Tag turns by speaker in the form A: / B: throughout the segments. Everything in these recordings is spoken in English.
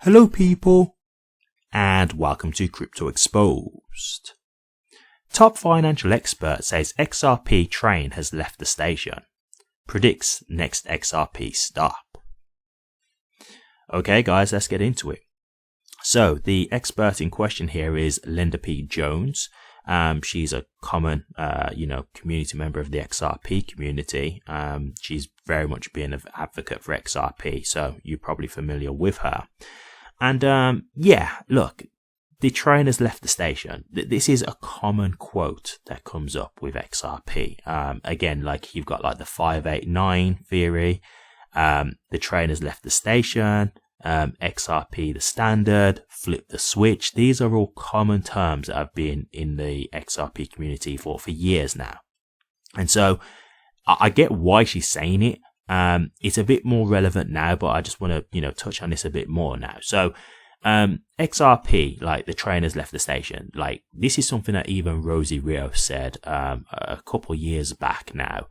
A: Hello people, and welcome to Crypto Exposed. Top financial expert says XRP train has left the station. Predicts next XRP stop. Okay guys, let's get into it. So the expert in question here is Linda P. Jones. She's a common, community member of the XRP community. She's very much been an advocate for XRP, so you're probably familiar with her. And look, the train has left the station. This is a common quote that comes up with XRP. Again, like you've got like the 589 theory. The train has left the station. XRP the standard, flip the switch. These are all common terms that have been in the XRP community for years now. And so I get why she's saying it. It's a bit more relevant now, but I just want to, touch on this a bit more now. So, XRP, like the train has left the station. Like this is something that even Rosie Rios said, a couple years back now,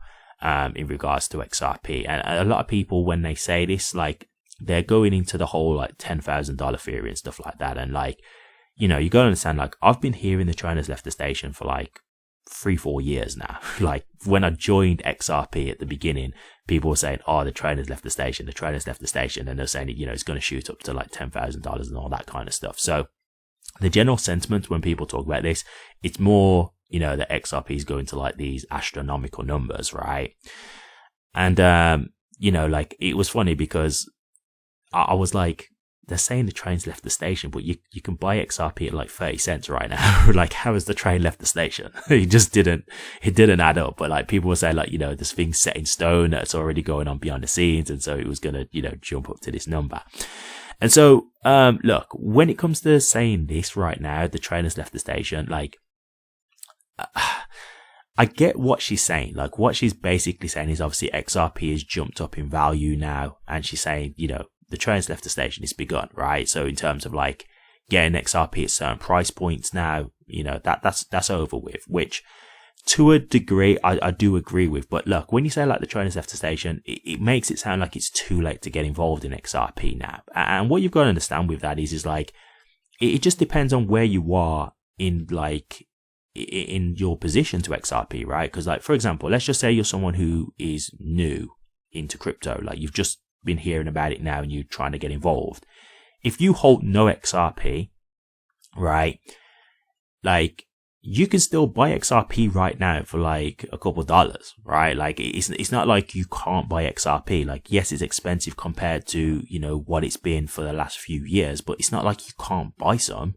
A: in regards to XRP. And a lot of people, when they say this, like they're going into the whole like $10,000 theory and stuff like that. And like, you gotta understand, like I've been hearing the train has left the station for like 3-4 years now. Like when I joined XRP at the beginning, people were saying, oh, the train has left the station, and they're saying, it's going to shoot up to like $10,000 and all that kind of stuff. So the general sentiment when people talk about this, it's more, that XRP is going to like these astronomical numbers, right? And, like it was funny because I was like, they're saying the train's left the station, but you can buy XRP at like 30 cents right now. Like, how has the train left the station? It didn't add up. But like people were saying like, this thing's set in stone that's already going on behind the scenes. And so it was going to, jump up to this number. And so, look, when it comes to saying this right now, the train has left the station, like, I get what she's saying. Like what she's basically saying is obviously XRP has jumped up in value now. And she's saying, the train's left the station, it's begun, right? So in terms of like getting XRP at certain price points now, that's over with, which to a degree I do agree with. But look, when you say like the train has left the station, it makes it sound like it's too late to get involved in XRP now. And what you've got to understand with that is like, it just depends on where you are in like, in your position to XRP, right? Because like, for example, let's just say you're someone who is new into crypto, like you've just been hearing about it now and you're trying to get involved. If you hold no XRP, right, like you can still buy XRP right now for like a couple of dollars, right? Like it's not like you can't buy XRP. Like yes, it's expensive compared to what it's been for the last few years, but it's not like you can't buy some.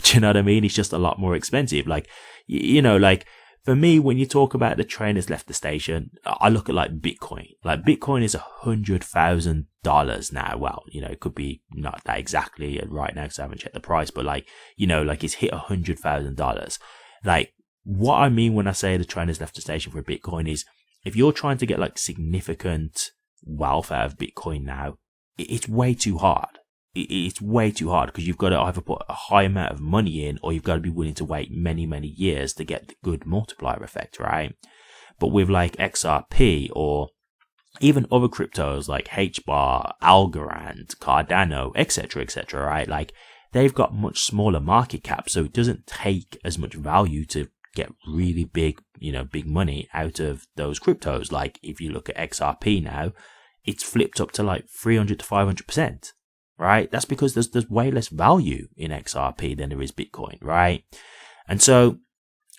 A: Do you know what I mean? It's just a lot more expensive. Like like for me, when you talk about the train has left the station, I look at like Bitcoin. Like Bitcoin is $100,000 now. Well, it could be not that exactly right now because I haven't checked the price, but like, like it's hit $100,000. Like what I mean when I say the train has left the station for Bitcoin is if you're trying to get like significant wealth out of Bitcoin now, it's way too hard. It's way too hard because you've got to either put a high amount of money in or you've got to be willing to wait many, many years to get the good multiplier effect, right? But with like XRP or even other cryptos like HBAR, Algorand, Cardano, etc., right? Like they've got much smaller market cap, so it doesn't take as much value to get really big, big money out of those cryptos. Like if you look at XRP now, it's flipped up to like 300 to 500%. Right? That's because there's way less value in XRP than there is Bitcoin, right? And so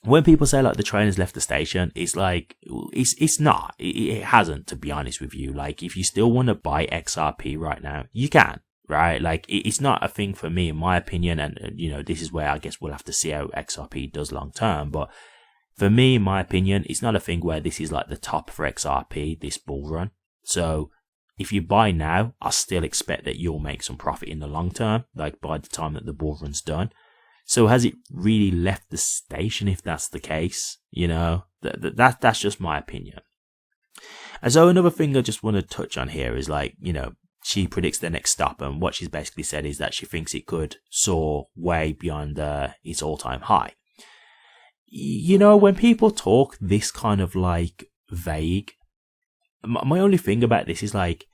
A: when people say like the train has left the station, it's like, it's not, it hasn't, to be honest with you. Like if you still want to buy XRP right now, you can, right? Like it's not a thing for me, in my opinion. And this is where I guess we'll have to see how XRP does long term. But for me, in my opinion, it's not a thing where this is like the top for XRP, this bull run. So if you buy now, I still expect that you'll make some profit in the long term, like by the time that the bull run's done. So has it really left the station if that's the case? That's just my opinion. And so another thing I just want to touch on here is like, she predicts the next stop, and what she's basically said is that she thinks it could soar way beyond its all-time high. When people talk this kind of like vague, my only thing about this is like,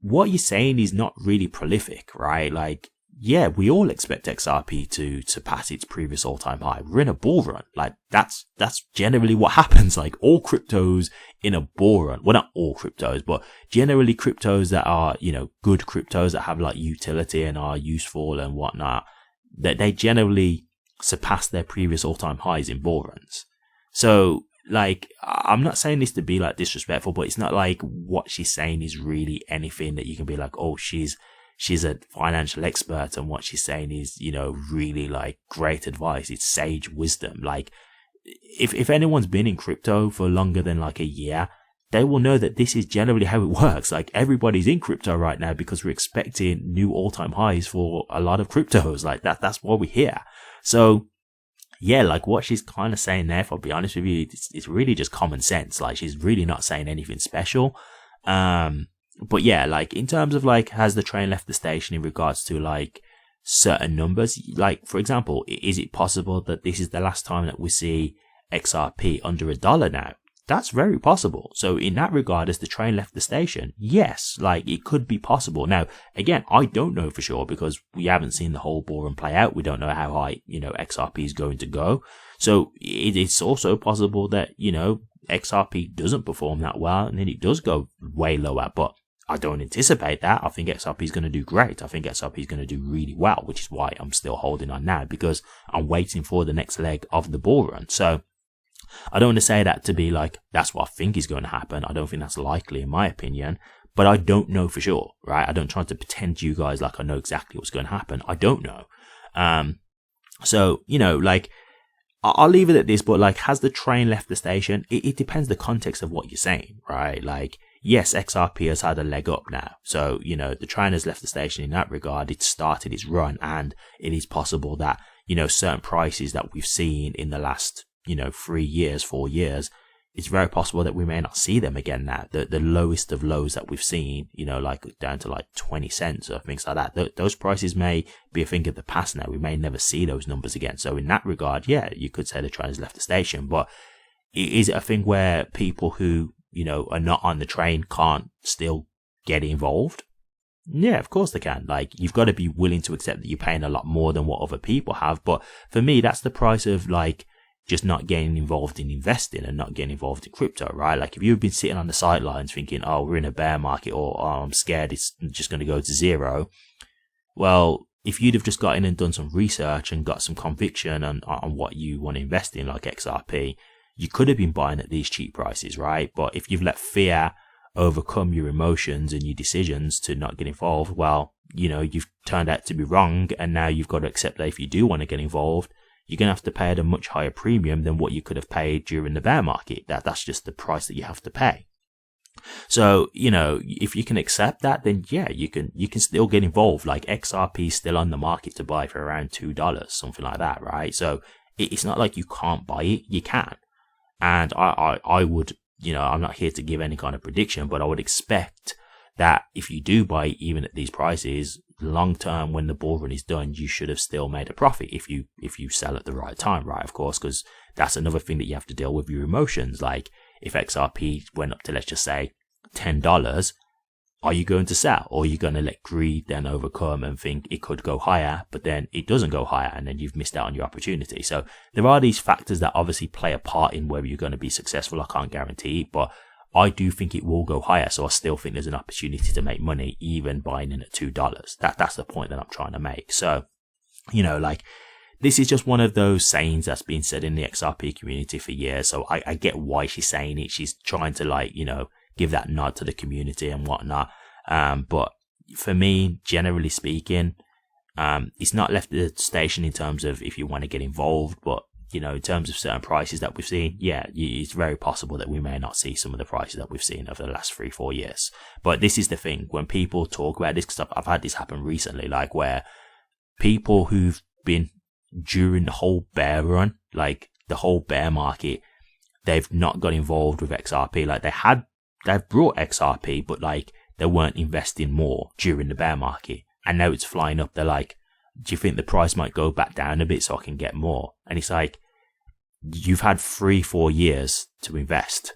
A: what you're saying is not really prolific, right? Like, yeah, we all expect XRP to surpass its previous all-time high. We're in a bull run. Like, that's generally what happens. Like, all cryptos in a bull run. Well, not all cryptos, but generally cryptos that are, good cryptos that have like utility and are useful and whatnot, that they generally surpass their previous all-time highs in bull runs. So, like, I'm not saying this to be like disrespectful, but it's not like what she's saying is really anything that you can be like, oh, she's a financial expert and what she's saying is, really like great advice. It's sage wisdom. Like, if anyone's been in crypto for longer than like a year, they will know that this is generally how it works. Like, everybody's in crypto right now because we're expecting new all-time highs for a lot of cryptos. Like, that's what we hear. So, yeah, like what she's kind of saying there, if I'll be honest with you, it's really just common sense. Like, she's really not saying anything special. But yeah, like in terms of like, has the train left the station in regards to like certain numbers? Like, for example, is it possible that this is the last time that we see XRP under $1 now? That's very possible. So in that regard, has the train left the station? Yes, like it could be possible. Now, again, I don't know for sure because we haven't seen the whole bull run play out. We don't know how high, XRP is going to go. So it's also possible that, XRP doesn't perform that well and then it does go way lower. But I don't anticipate that. I think XRP is going to do great. I think XRP is going to do really well, which is why I'm still holding on now because I'm waiting for the next leg of the bull run. So I don't want to say that to be like, that's what I think is going to happen. I don't think that's likely in my opinion, but I don't know for sure, right? I don't try to pretend to you guys like I know exactly what's going to happen. I don't know. So, like, I'll leave it at this, but like, has the train left the station? It depends the context of what you're saying, right? Like, yes, XRP has had a leg up now. So, the train has left the station in that regard. It started its run and it is possible that, certain prices that we've seen in the last 3 years, 4 years, it's very possible that we may not see them again now. The lowest of lows that we've seen, like down to like 20 cents or things like that. Those prices may be a thing of the past now. We may never see those numbers again. So in that regard, yeah, you could say the train has left the station, but is it a thing where people who, are not on the train can't still get involved? Yeah, of course they can. Like, you've got to be willing to accept that you're paying a lot more than what other people have. But for me, that's the price of like, just not getting involved in investing and not getting involved in crypto, right? Like, if you've been sitting on the sidelines thinking, oh, we're in a bear market, or oh, I'm scared it's just going to go to zero. Well, if you'd have just got in and done some research and got some conviction on what you want to invest in, like XRP, you could have been buying at these cheap prices, right? But if you've let fear overcome your emotions and your decisions to not get involved, well, you've turned out to be wrong. And now you've got to accept that if you do want to get involved, you're going to have to pay at a much higher premium than what you could have paid during the bear market. That's just the price that you have to pay. So, if you can accept that, then yeah, you can still get involved. Like, XRP is still on the market to buy for around $2, something like that, right? So it's not like you can't buy it, you can. And I would, I'm not here to give any kind of prediction, but I would expect that if you do buy even at these prices, long term, when the bull run is done, you should have still made a profit if you sell at the right time, right? Of course, because that's another thing that you have to deal with, your emotions. Like, if XRP went up to, let's just say, $10, are you going to sell, or are you going to let greed then overcome and think it could go higher, but then it doesn't go higher and then you've missed out on your opportunity? So there are these factors that obviously play a part in whether you're going to be successful. I can't guarantee it, but I do think it will go higher. So I still think there's an opportunity to make money even buying in at $2. That's the point that I'm trying to make. So, like, this is just one of those sayings that's been said in the XRP community for years. So I get why she's saying it. She's trying to, like, give that nod to the community and whatnot. But for me, generally speaking, it's not left the station in terms of if you want to get involved, but in terms of certain prices that we've seen, yeah, it's very possible that we may not see some of the prices that we've seen over the last 3-4 years. But this is the thing, when people talk about this, because I've had this happen recently, like where people who've been during the whole bear run, like the whole bear market, they've not got involved with XRP. Like, they've brought XRP, but like they weren't investing more during the bear market. And now it's flying up. They're like, do you think the price might go back down a bit so I can get more? And it's like, you've had 3-4 years to invest.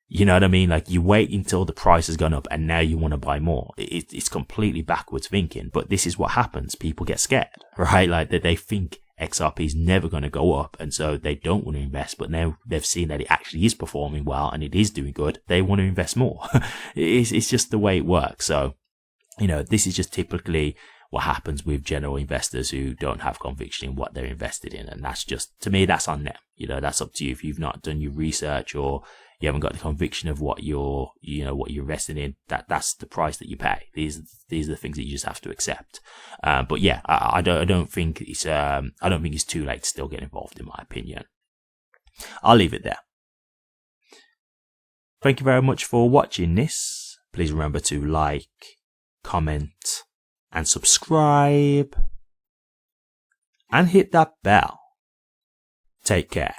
A: You know what I mean? Like, you wait until the price has gone up and now you want to buy more. It's completely backwards thinking, but this is what happens. People get scared, right? Like, that they think XRP is never going to go up, and so they don't want to invest, but now they've seen that it actually is performing well and it is doing good. They want to invest more. It's just the way it works. So, you know, this is just typically what happens with general investors who don't have conviction in what they're invested in. And that's just, to me, that's on them. You know, that's up to you. If you've not done your research or you haven't got the conviction of what you're investing in, that's the price that you pay. These are the things that you just have to accept. But yeah, I don't think it's too late to still get involved, in my opinion. I'll leave it there. Thank you very much for watching this. Please remember to like, comment, and subscribe, and hit that bell. Take care.